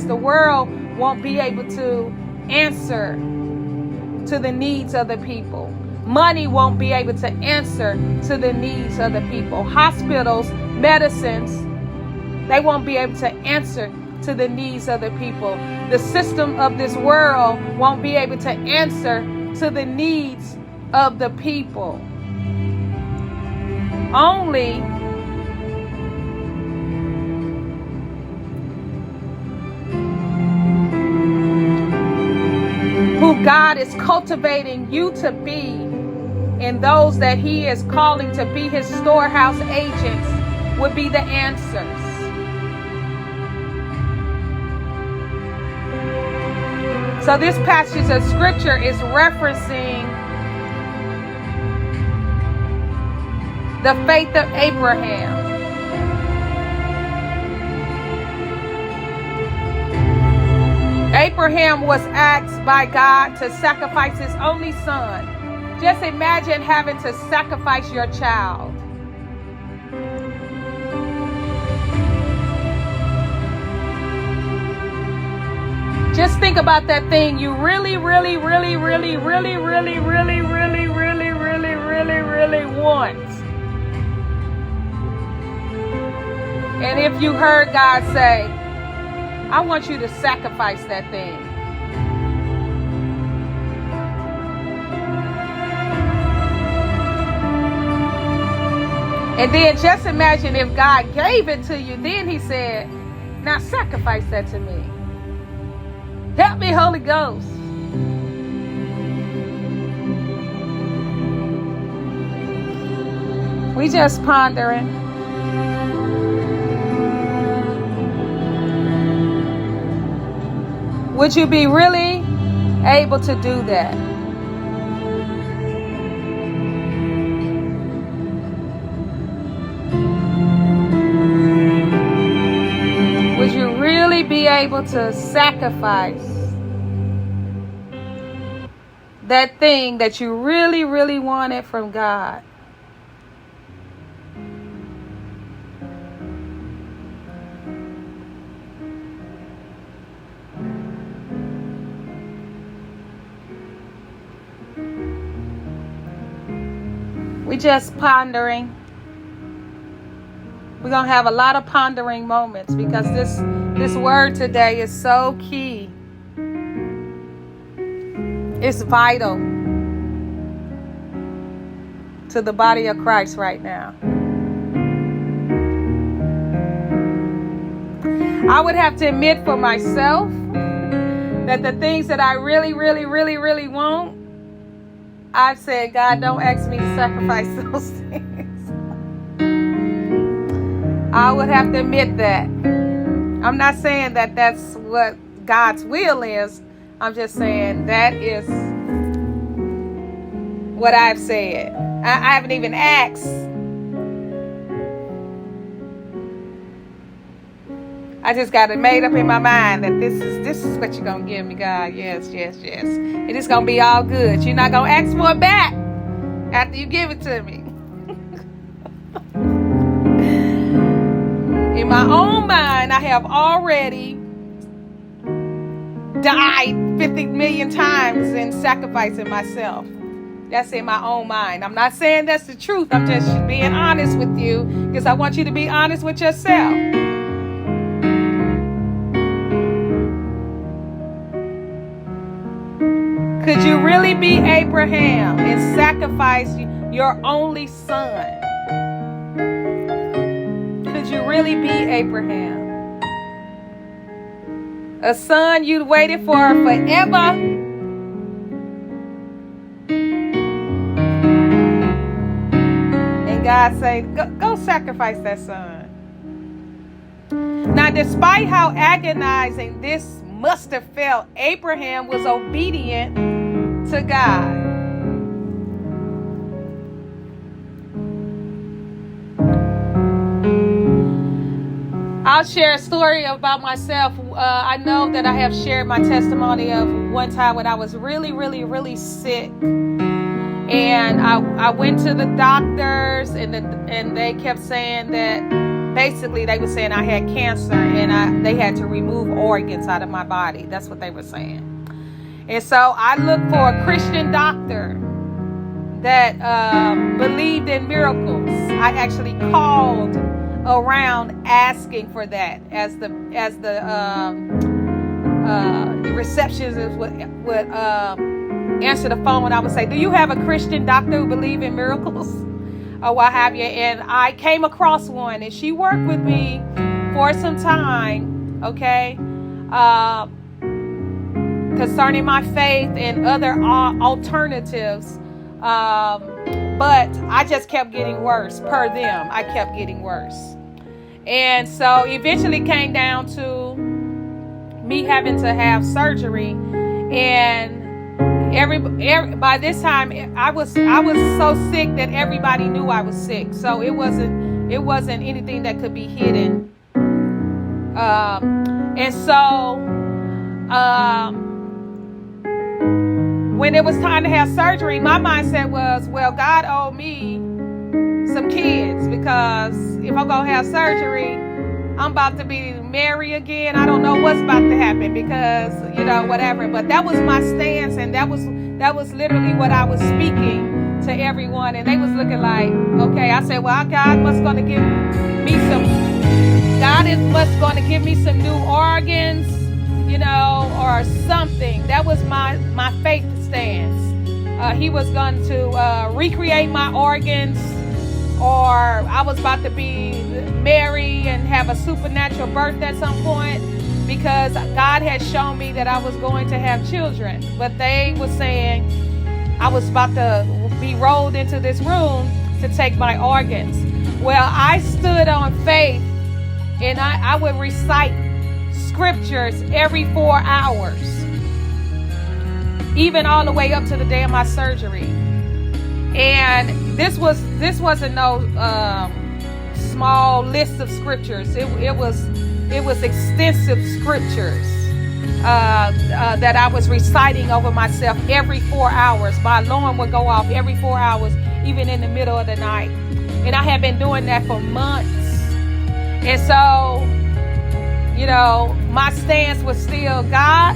The world won't be able to answer to the needs of the people. Money won't be able to answer to the needs of the people. Hospitals, medicines, they won't be able to answer to the needs of the people. The system of this world won't be able to answer to the needs of the people. Only who God is cultivating you to be, and those that He is calling to be His storehouse agents, would be the answers. So this passage of scripture is referencing the faith of Abraham. Abraham was asked by God to sacrifice his only son. Just imagine having to sacrifice your child. Just think about that thing you really want. And if you heard God say, I want you to sacrifice that thing. And then just imagine if God gave it to you, then He said, now sacrifice that to me. Help me, Holy Ghost. We just pondering. Would you be really able to do that? Would you really be able to sacrifice that thing that you really wanted from God? We just pondering. We're going to have a lot of pondering moments because this word today is so key. It's vital to the body of Christ right now. I would have to admit for myself that the things that I really want, I've said, God, don't ask me to sacrifice those things. I would have to admit that. I'm not saying that that's what God's will is. I'm just saying that is what I've said. I haven't even asked. I just got it made up in my mind that this is what you're going to give me, God. Yes. And it's going to be all good. You're not going to ask for it back after you give it to me. In my own mind, I have already died 50 million times in sacrificing myself. That's in my own mind. I'm not saying that's the truth. I'm just being honest with you because I want you to be honest with yourself. Could you really be Abraham and sacrifice your only son? Could you really be Abraham? A son you'd waited for forever. And God said, go sacrifice that son. Now, despite how agonizing this must have felt, Abraham was obedient to God. I'll share a story about myself. I know that I have shared my testimony of one time when I was really sick. And I went to the doctors and they kept saying that basically they were saying I had cancer, and they had to remove organs out of my body. That's what they were saying. And so I looked for a Christian doctor that believed in miracles. I actually called around asking for that, as the receptionist would answer the phone. I would say, "Do you have a Christian doctor who believes in miracles?" Or what have you. And I came across one, and she worked with me for some time, okay, concerning my faith and other alternatives. But I just kept getting worse. Per them, I kept getting worse. And so eventually came down to me having to have surgery. And by this time I was so sick that everybody knew I was sick. So it wasn't anything that could be hidden. And so when it was time to have surgery, my mindset was, well, God owed me some kids, because if I'm going to have surgery, I'm about to be married again. I don't know what's about to happen, because, whatever. But that was my stance, and that was literally what I was speaking to everyone. And they was looking like, okay. I said, well, God must going to give me some new organs, or something. That was my faith stance. He was going to recreate my organs, or I was about to be married and have a supernatural birth at some point, because God had shown me that I was going to have children. But they were saying I was about to be rolled into this room to take my organs. Well, I stood on faith, and I would recite scriptures every 4 hours, even all the way up to the day of my surgery. And this wasn't no small list of scriptures. It was extensive scriptures that I was reciting over myself every 4 hours. My alarm would go off every 4 hours, even in the middle of the night. And I had been doing that for months. And so, my stance was still, God,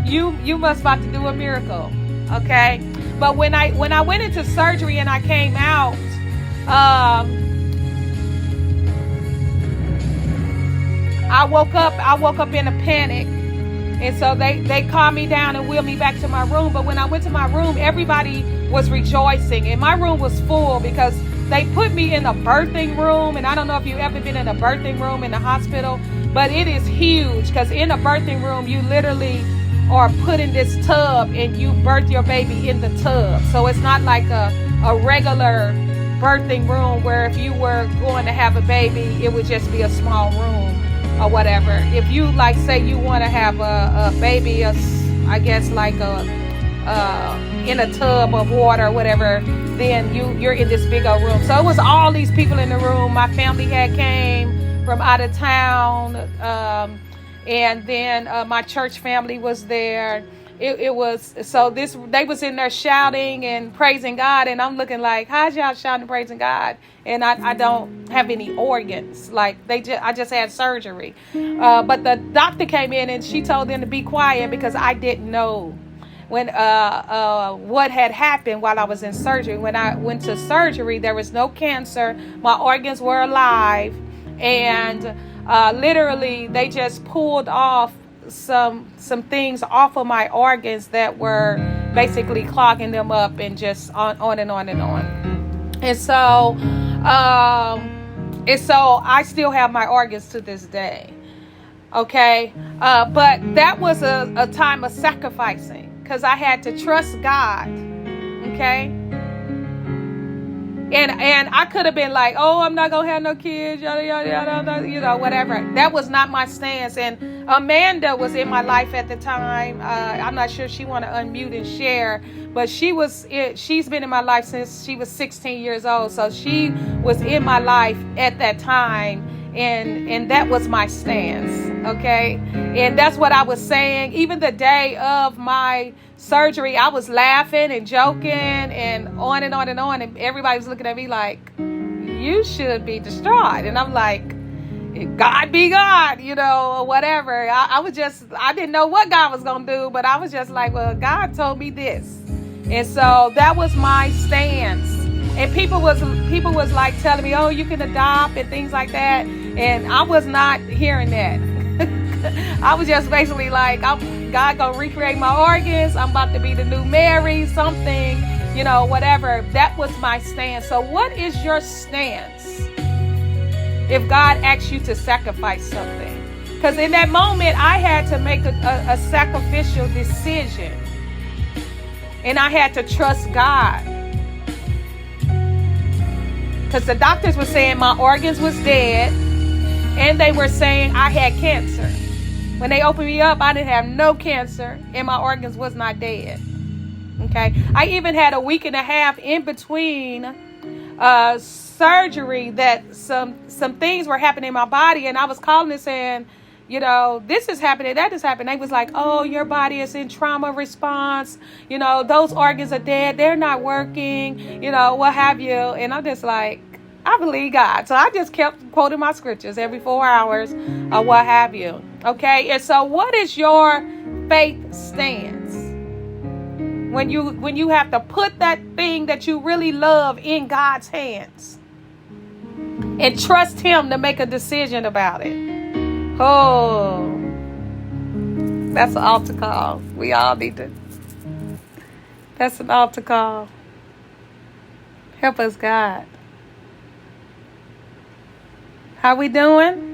you must about to do a miracle, okay? But when I went into surgery and I came out, I woke up in a panic. And so they calmed me down and wheeled me back to my room. But when I went to my room, everybody was rejoicing. And my room was full, because they put me in a birthing room. And I don't know if you've ever been in a birthing room in the hospital, but it is huge, because in a birthing room, you literally are put in this tub and you birth your baby in the tub. So it's not like a regular birthing room where if you were going to have a baby, it would just be a small room or whatever. If you say you want to have a baby, I guess in a tub of water or whatever, then you're in this big old room. So it was all these people in the room. My family had came from out of town, and then my church family was there. They was in there shouting and praising God, and I'm looking like, how's y'all shouting and praising God? And I don't have any organs. I just had surgery. But the doctor came in and she told them to be quiet, because I didn't know when what had happened while I was in surgery. When I went to surgery, there was no cancer. My organs were alive, and literally they just pulled off some things off of my organs that were basically clogging them up, and just on and on and on. And so I still have my organs to this day. Okay. But that was a time of sacrificing, because I had to trust God. Okay. And I could have been like, oh, I'm not going to have no kids, yada, yada, yada, whatever. That was not my stance. And Amanda was in my life at the time. I'm not sure she want to unmute and share, but she's been in my life since she was 16 years old. So she was in my life at that time. And that was my stance. Okay. And that's what I was saying. Even the day of my surgery, I was laughing and joking and on and on and on. And everybody was looking at me like, you should be distraught. And I'm like, God be God, or whatever. I didn't know what God was going to do, but I was just like, well, God told me this. And so that was my stance. And people was like telling me, oh, you can adopt and things like that. And I was not hearing that. I was just basically like, God gonna recreate my organs. I'm about to be the new Mary, something, whatever. That was my stance. So what is your stance if God asks you to sacrifice something? Because in that moment, I had to make a sacrificial decision. And I had to trust God. Because the doctors were saying my organs was dead. And they were saying I had cancer. When they opened me up, I didn't have no cancer. And my organs was not dead. Okay. I even had a week and a half in between surgery that some things were happening in my body. And I was calling and saying, this is happening, that is happening. They was like, oh, your body is in trauma response. Those organs are dead. They're not working, what have you. And I'm just like, I believe God. So I just kept quoting my scriptures every 4 hours or what have you. Okay. And so what is your faith stance? When you have to put that thing that you really love in God's hands and trust him to make a decision about it. Oh, that's an altar call. We all need to. That's an altar call. Help us, God. How we doing?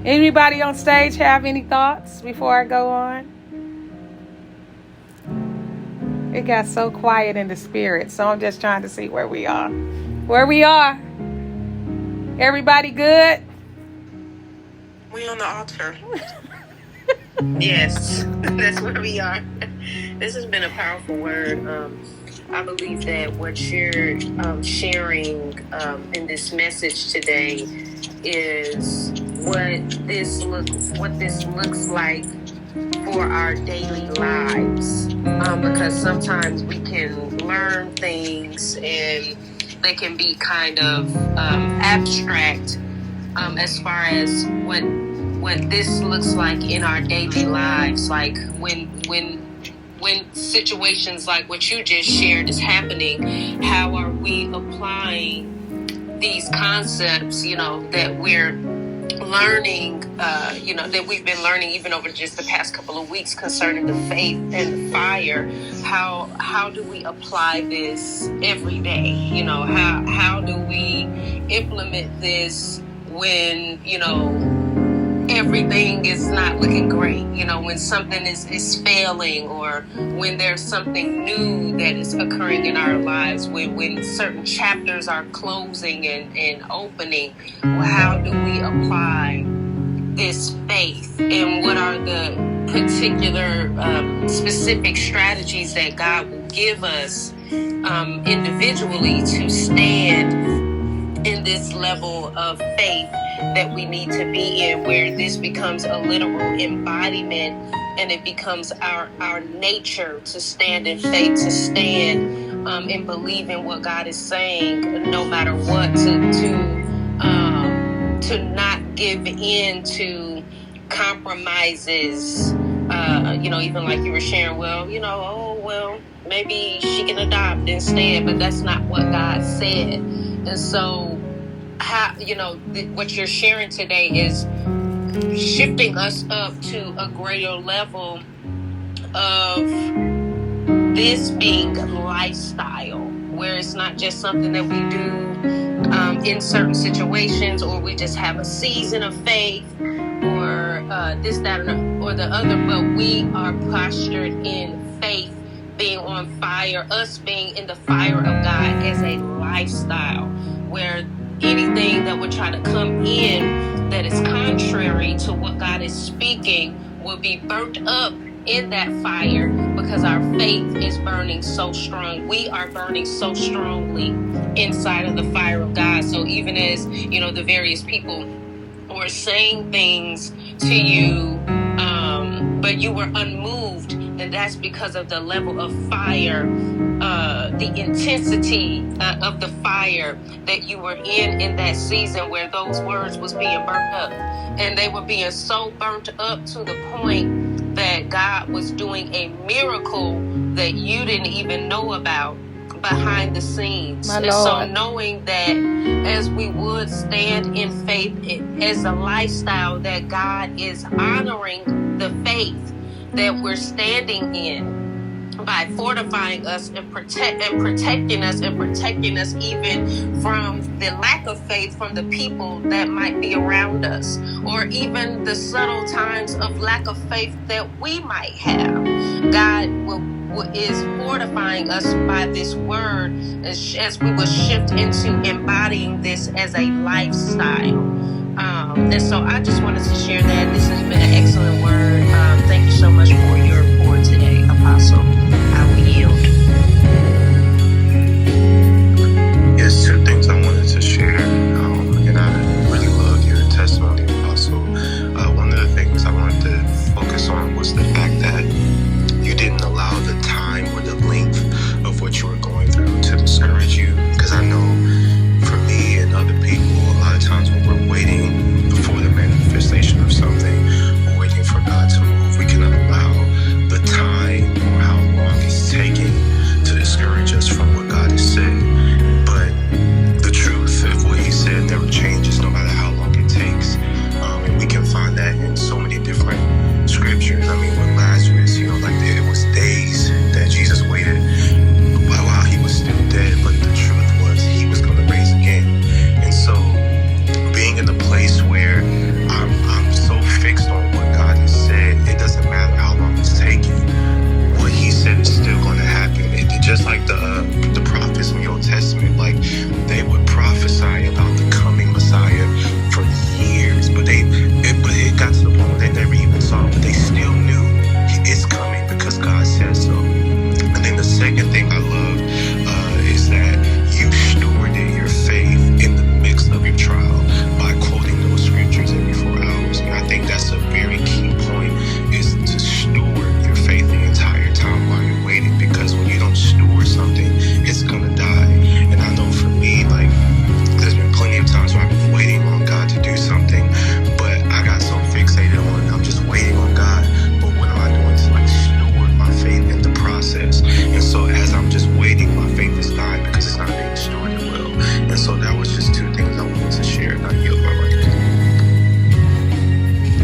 Anybody on stage have any thoughts before I go on? It got so quiet in the spirit, so I'm just trying to see where we are. Where we are. Everybody good? We on the altar. Yes, that's where we are. This has been a powerful word. I believe that what you're sharing in this message today is what this looks like for our daily lives. Because sometimes we can learn things and they can be kind of abstract as far as what this looks like in our daily lives. Like when situations like what you just shared is happening, how are we applying these concepts, that we're learning, that we've been learning even over just the past couple of weeks concerning the faith and the fire? How do we apply this every day? How do we implement this when, everything is not looking great, when something is failing, or when there's something new that is occurring in our lives, when certain chapters are closing and opening? Well, how do we apply this faith, and what are the particular specific strategies that God will give us individually to stand in this level of faith that we need to be in, where this becomes a literal embodiment and it becomes our nature to stand in faith, to stand and believe in what God is saying, no matter what, to not give in to compromises, even like you were sharing, maybe she can adopt instead, but that's not what God said. And so what you're sharing today is shifting us up to a greater level of this being a lifestyle, where it's not just something that we do in certain situations, or we just have a season of faith, or this, that, or the other, but we are postured in faith, being on fire, us being in the fire of God as a lifestyle, where anything that would try to come in that is contrary to what God is speaking will be burnt up in that fire, because our faith is burning so strong. We are burning so strongly inside of the fire of God. So even as, the various people who are saying things to you, but but you were unmoved, and that's because of the level of fire, the intensity of the fire that you were in that season where those words was being burnt up. And they were being so burnt up to the point that God was doing a miracle that you didn't even know about behind the scenes. And so knowing that as we would stand in faith as a lifestyle, that God is honoring the faith that we're standing in by fortifying us and protecting us even from the lack of faith from the people that might be around us, or even the subtle times of lack of faith that we might have. God is fortifying us by this word as we will shift into embodying this as a lifestyle. And so I just wanted to share that. This has been an excellent word. Thank you so much for your report today, Apostle. I will yield. Yes, two things I wanted to share, and I really love your testimony, Apostle. One of the things I wanted to focus on was the fact that you didn't allow the time or the length of what you were going through to discourage you. Because I know for me and other people, a lot of times when we're waiting for the manifestation of something, we're waiting for God to move, we cannot allow the time or how long it's taking to discourage us from what God has said. But the truth of what He said never changes, no matter how long it takes. And we can find that in so many different scriptures. I mean, with Lazarus, it was days that Jesus waited while he was still dead, but the truth was he was going to raise again. And so being in a place where I'm so fixed on what God has said, it doesn't matter how long it's taking. What He said is still going to happen. Just like the prophets in the Old Testament, they would prophesy about the coming Messiah for years, but it got to the point where they never even saw it, but they still knew it's coming because God said so. And then the second thing I love is that you stewarded your faith in the midst of your trial by quoting those scriptures every 4 hours. And I think that's a very key point, is to steward your faith the entire time while you're waiting, because when you don't steward something, it's gonna die. And I know for me, there's been plenty of times where I've been waiting on God to do something, but I got so fixated on I'm just waiting on God. But what am I doing to steward my faith in the process? And so as I'm just waiting, my faith is dying because it's not being stewarded well. And so that was just two things I wanted to share, and I yield my mic.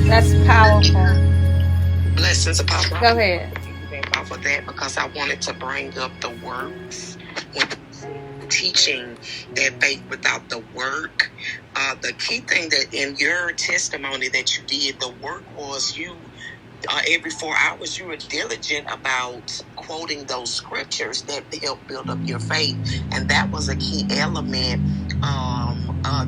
That's powerful. Blessings, Apostle. Go ahead. Off of that, because I wanted to bring up the works when teaching that faith without the work. The key thing that in your testimony that you did, the work was you every 4 hours you were diligent about quoting those scriptures that help build up your faith, and that was a key element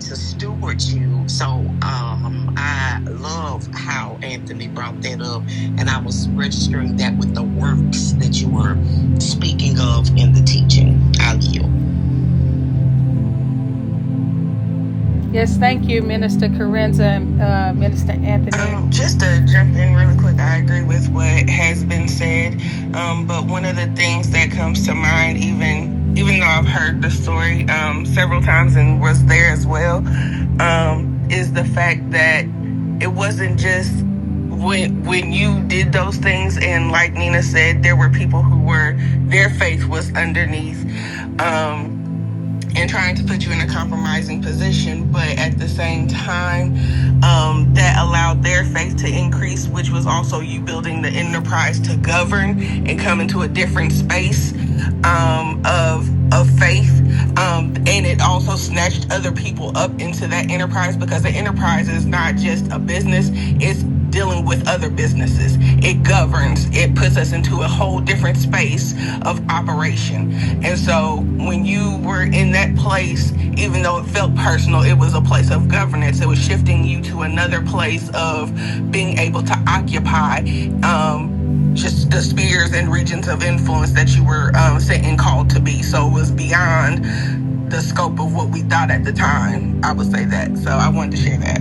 to steward you. So I love how Anthony brought that up, and I was registering that with the works that you were speaking of in the teaching. I'll yield. Yes, thank you, Minister Carenza and Minister Anthony. Just to jump in really quick, I agree with what has been said. But one of the things that comes to mind, even though I've heard the story several times and was there as well, is the fact that it wasn't just when you did those things, and like Nina said, there were people who their faith was underneath and trying to put you in a compromising position, but at the same time, that allowed their faith to increase, which was also you building the enterprise to govern and come into a different space of faith. And it also snatched other people up into that enterprise, because the enterprise is not just a business, it's dealing with other businesses. It governs. It puts us into a whole different space of operation. And so when you were in that place, even though it felt personal, it was a place of governance. It was shifting you to another place of being able to occupy just the spheres and regions of influence that you were sent and called to be. So it was beyond the scope of what we thought at the time. I would say that. So I wanted to share that.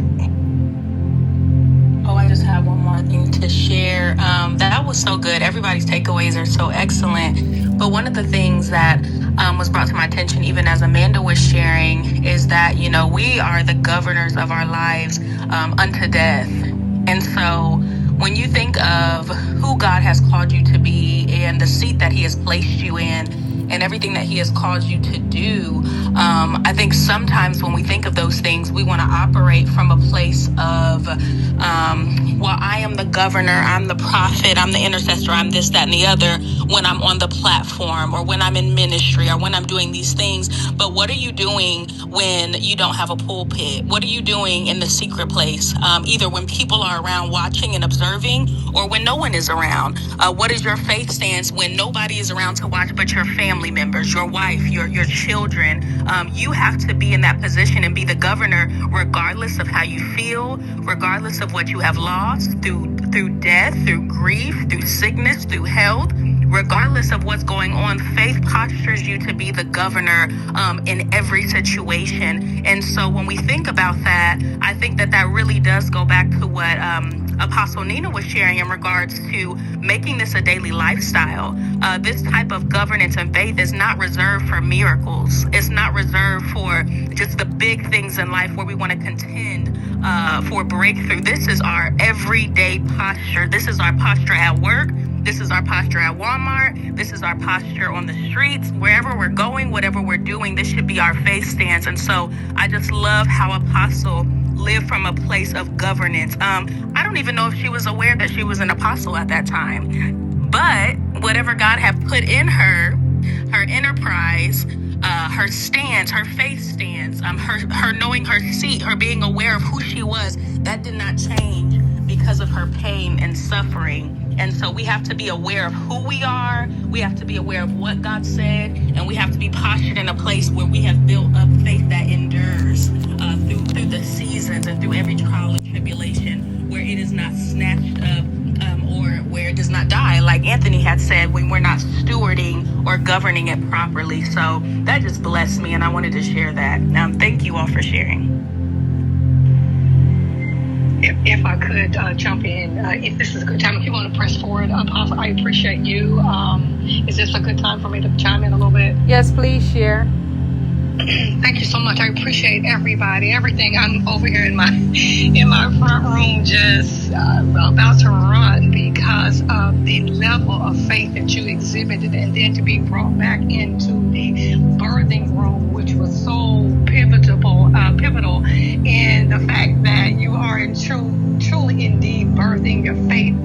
Oh, I just have one more thing to share. that was so good. Everybody's takeaways are so excellent. But one of the things that was brought to my attention, even as Amanda was sharing, is that, we are the governors of our lives unto death. And so when you think of who God has called you to be and the seat that he has placed you in, and everything that he has called you to do, I think sometimes when we think of those things, we want to operate from a place of, well, I am the governor, I'm the prophet, I'm the intercessor, I'm this, that, and the other when I'm on the platform or when I'm in ministry or when I'm doing these things. But what are you doing when you don't have a pulpit? What are you doing in the secret place? Either when people are around watching and observing or when no one is around. What is your faith stance when nobody is around to watch but your family members, your wife, your children? You have to be in that position and be the governor regardless of how you feel, regardless of what you have lost through death, through grief, through sickness, through health. Regardless of what's going on, faith postures you to be the governor in every situation. And so when we think about that, I think that really does go back to what Apostle Nina was sharing in regards to making this a daily lifestyle. This type of governance and faith is not reserved for miracles. It's not reserved for just the big things in life where we want to contend for breakthrough. This is our everyday posture. This is our posture at work. This is our posture at Walmart. This is our posture on the streets. Wherever we're going, whatever we're doing, this should be our faith stance. And so I just love how Apostle lived from a place of governance. I don't even know if she was aware that she was an apostle at that time. But whatever God had put in her enterprise, her stance, her faith stance, her knowing her seat, her being aware of who she was, that did not change because of her pain and suffering. And so we have to be aware of who we are. We have to be aware of what God said. And we have to be postured in a place where we have built up faith that endures through the seasons and through every trial and tribulation, where it is not snatched up or where it does not die, like Anthony had said, when we're not stewarding or governing it properly. So that just blessed me, and I wanted to share that. Thank you all for sharing. If I could jump in, if this is a good time, if you want to press forward, Apostle, I appreciate you. Is this a good time for me to chime in a little bit? Yes, please share. Thank you so much. I appreciate everything. I'm over here in my front room, just about to run because of the level of faith that you exhibited, and then to be brought back into the birthing room, which was so pivotal in the fact that you are truly indeed birthing your faith,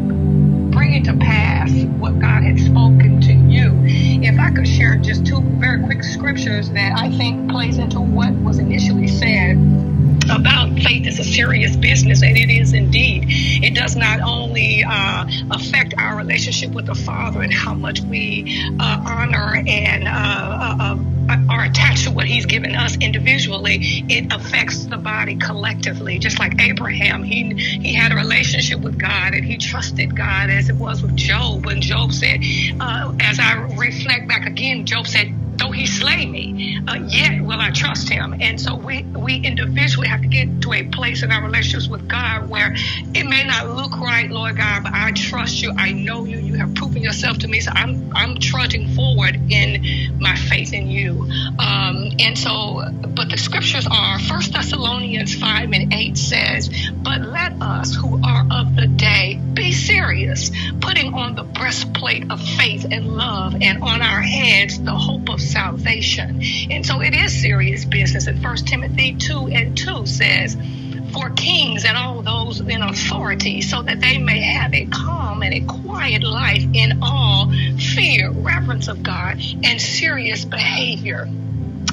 bringing to pass what God had spoken to you. If I could share just two very quick scriptures that I think plays into what was initially said about faith is a serious business, and it is indeed. It does not only affect our relationship with the Father and how much we honor and are attached to what he's given us individually, it affects the body collectively. Just like Abraham, he had a relationship with God and he trusted God, as it was with Job. When Job said, as I reflect back again, Job said, though he slay me, yet will I trust him. And so we individually have to get to a place in our relationships with God where it may not look right, Lord God, but I trust you. I know you. You have proven yourself to me. So I'm trudging forward in my faith in you. But the scriptures are 1 Thessalonians 5:8 says, but let us who are of the day be serious, putting on the breastplate of faith and love, and on our heads the hope of salvation. And so it is serious business. And 1 Timothy 2:2 says, for kings and all those in authority, so that they may have a calm and a quiet life in all fear, reverence of God, and serious behavior.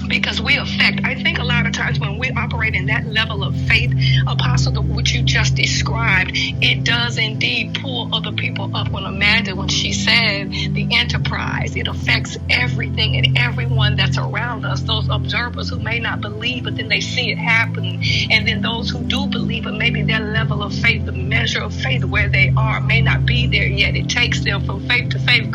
Because I think a lot of times when we operate in that level of faith, Apostle, which you just described, it does indeed pull other people up. When Amanda, when she said the enterprise, it affects everything and everyone that's around us, those observers who may not believe, but then they see it happen. And then those who do believe, but maybe their level of faith, the measure of faith where they are, may not be there yet. It takes them from faith to faith,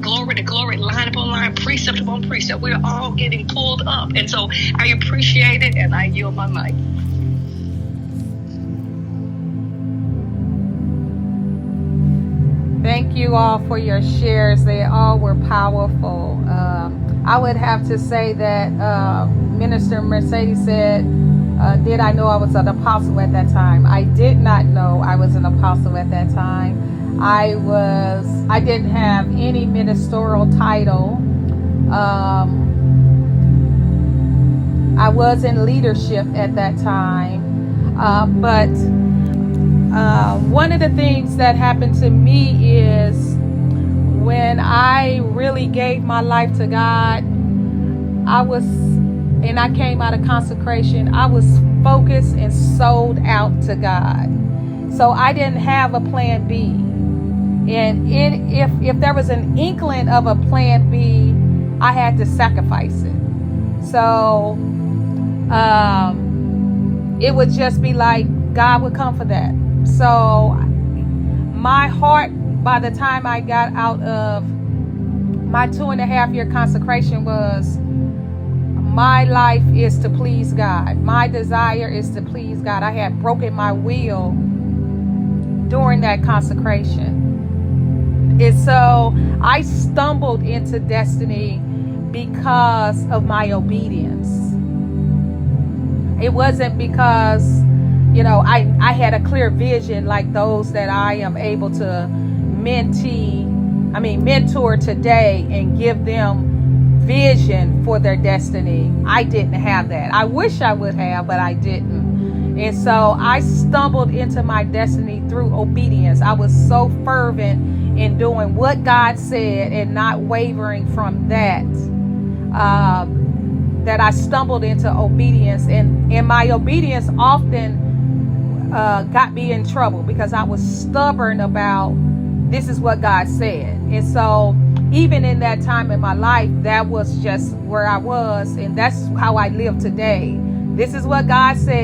glory to glory, line upon line, precept upon precept. We're all getting pulled up. And so I appreciate it, and I yield my mic. Thank you all for your shares. They all were powerful. I would have to say that Minister Mercedes said, did I know I was an apostle at that time? I did not know I was an apostle at that time. I didn't have any ministerial title. I was in leadership at that time. But one of the things that happened to me is when I really gave my life to God, and I came out of consecration, I was focused and sold out to God. So I didn't have a plan B. And if there was an inkling of a plan B, I had to sacrifice it. So it would just be like God would come for that. So my heart, by the time I got out of my 2.5-year consecration, was my life is to please God. My desire is to please God. I had broken my will during that consecration. And so I stumbled into destiny because of my obedience. It wasn't because, I had a clear vision like those that I am able to mentor today and give them vision for their destiny. I didn't have that. I wish I would have, but I didn't. And so I stumbled into my destiny through obedience. I was so fervent in doing what God said and not wavering from that, that I stumbled into obedience. And my obedience often got me in trouble because I was stubborn about this is what God said. And so even in that time in my life, that was just where I was, and that's how I live today. This is what God said.